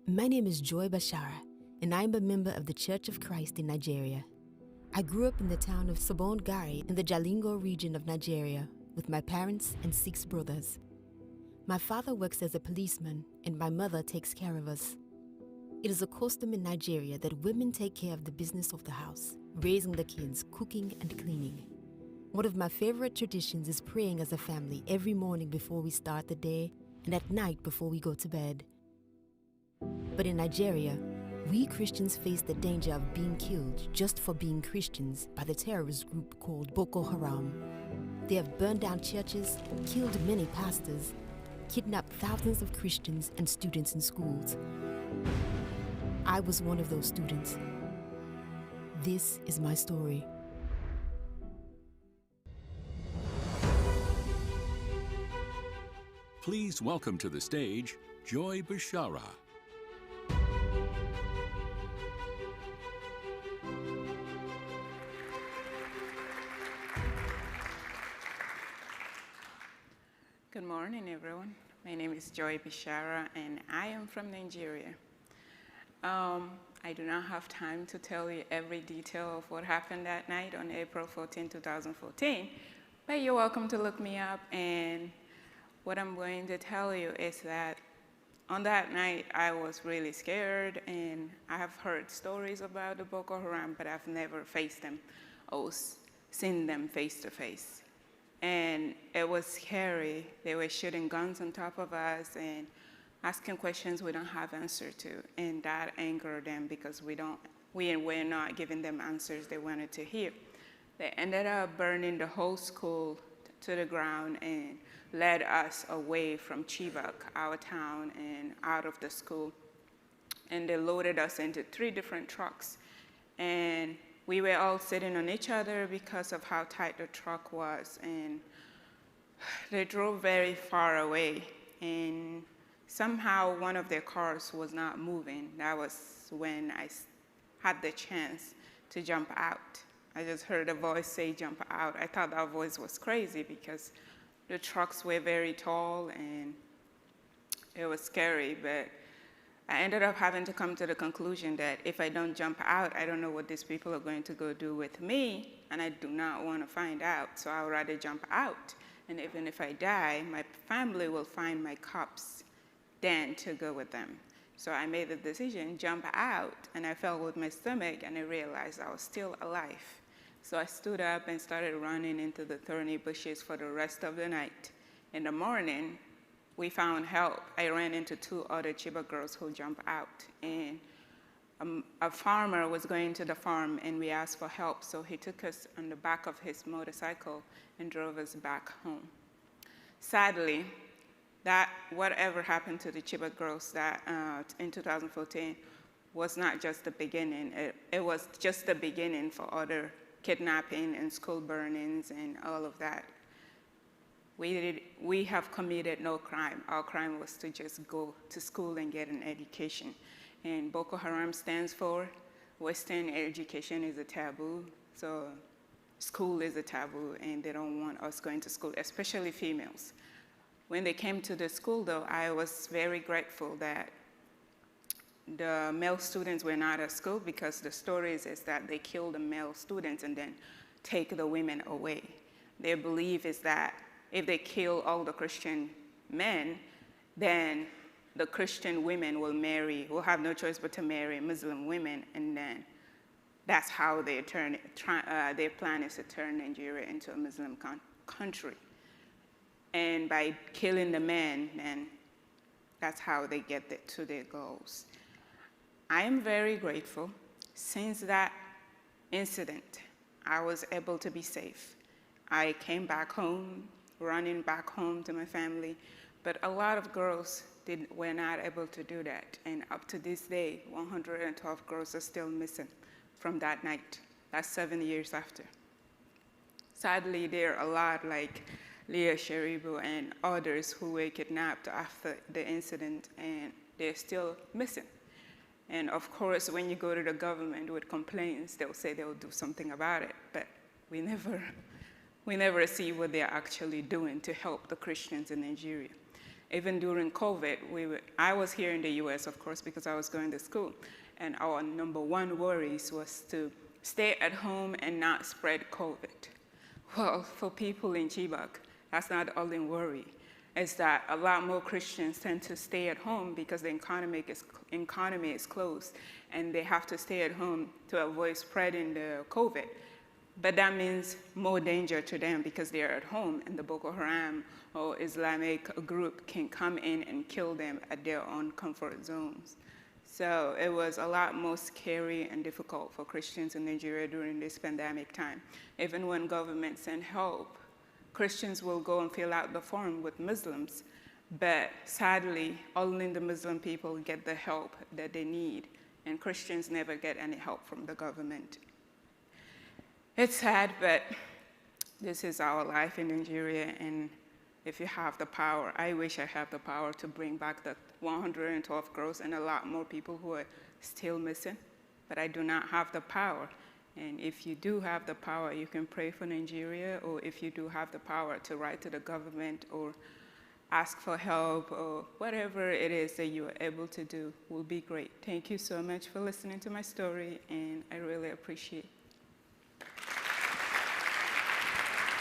My name is Joy Bishara, and I am a member of the Church of Christ in Nigeria. I grew up in the town of Sabon-Gari in the Jalingo region of Nigeria with my parents and 6 brothers. My father works as a policeman, and my mother takes care of us. It is a custom in Nigeria that women take care of the business of the house, raising the kids, cooking and cleaning. One of my favorite traditions is praying as a family every morning before we start the day and at night before we go to bed. But in Nigeria, we Christians face the danger of being killed just for being Christians by the terrorist group called Boko Haram. They have burned down churches, killed many pastors, kidnapped thousands of Christians and students in schools. I was one of those students. This is my story. Please welcome to the stage Joy Bishara. Good morning, everyone. My name is Joy Bishara, and I am from Nigeria. I do not have time to tell you every detail of what happened that night on April 14, 2014, but you're welcome to look me up. And what I'm going to tell you is that on that night, I was really scared, and I have heard stories about the Boko Haram, but I've never faced them or seen them face to face. And it was scary. They were shooting guns on top of us and asking questions we don't have answer to. And that angered them because we were not giving them answers they wanted to hear. They ended up burning the whole school to the ground and led us away from Chibok, our town, and out of the school. And they loaded us into 3 different trucks. And we were all sitting on each other because of how tight the truck was, and they drove very far away, and somehow one of their cars was not moving. That was when I had the chance to jump out. I just heard a voice say, "Jump out." I thought that voice was crazy because the trucks were very tall, and it was scary, but I ended up having to come to the conclusion that if I don't jump out, I don't know what these people are going to go do with me, and I do not want to find out, so I would rather jump out. And even if I die, my family will find my corpse then to go with them. So I made the decision, jump out, and I fell with my stomach, and I realized I was still alive. So I stood up and started running into the thorny bushes for the rest of the night. In the morning, we found help. I ran into 2 other Chibok girls who jumped out, and a farmer was going to the farm, and we asked for help, so he took us on the back of his motorcycle and drove us back home. Sadly, that whatever happened to the Chibok girls that in 2014 was not just the beginning. It was just the beginning for other kidnapping and school burnings and all of that. We have committed no crime. Our crime was to just go to school and get an education. And Boko Haram stands for Western education is a taboo. So school is a taboo, and they don't want us going to school, especially females. When they came to the school, though, I was very grateful that the male students were not at school, because the stories is that they kill the male students and then take the women away. Their belief is that if they kill all the Christian men, then the Christian women will have no choice but to marry Muslim women, and then that's how their plan is to turn Nigeria into a Muslim country. And by killing the men, then that's how they get to their goals. I am very grateful. Since that incident, I was able to be safe. I came back home, running back home to my family, but a lot of girls were not able to do that. And up to this day, 112 girls are still missing from that night. That's 7 years after. Sadly, there are a lot like Leah Sharibu and others who were kidnapped after the incident, and they're still missing. And of course, when you go to the government with complaints, they'll say they'll do something about it, but we never see what they're actually doing to help the Christians in Nigeria. Even during COVID, I was here in the US, of course, because I was going to school. And our number one worries was to stay at home and not spread COVID. Well, for people in Chibok, that's not the only worry. It's that a lot more Christians tend to stay at home because the economy is closed, and they have to stay at home to avoid spreading the COVID. But that means more danger to them because they are at home, and the Boko Haram or Islamic group can come in and kill them at their own comfort zones. So it was a lot more scary and difficult for Christians in Nigeria during this pandemic time. Even when government sent help, Christians will go and fill out the form with Muslims, but sadly, only the Muslim people get the help that they need, and Christians never get any help from the government. It's sad, but this is our life in Nigeria, and if you have the power, I wish I had the power to bring back the 112 girls and a lot more people who are still missing, but I do not have the power. And if you do have the power, you can pray for Nigeria, or if you do have the power to write to the government or ask for help or whatever it is that you are able to do will be great. Thank you so much for listening to my story, and I really appreciate it.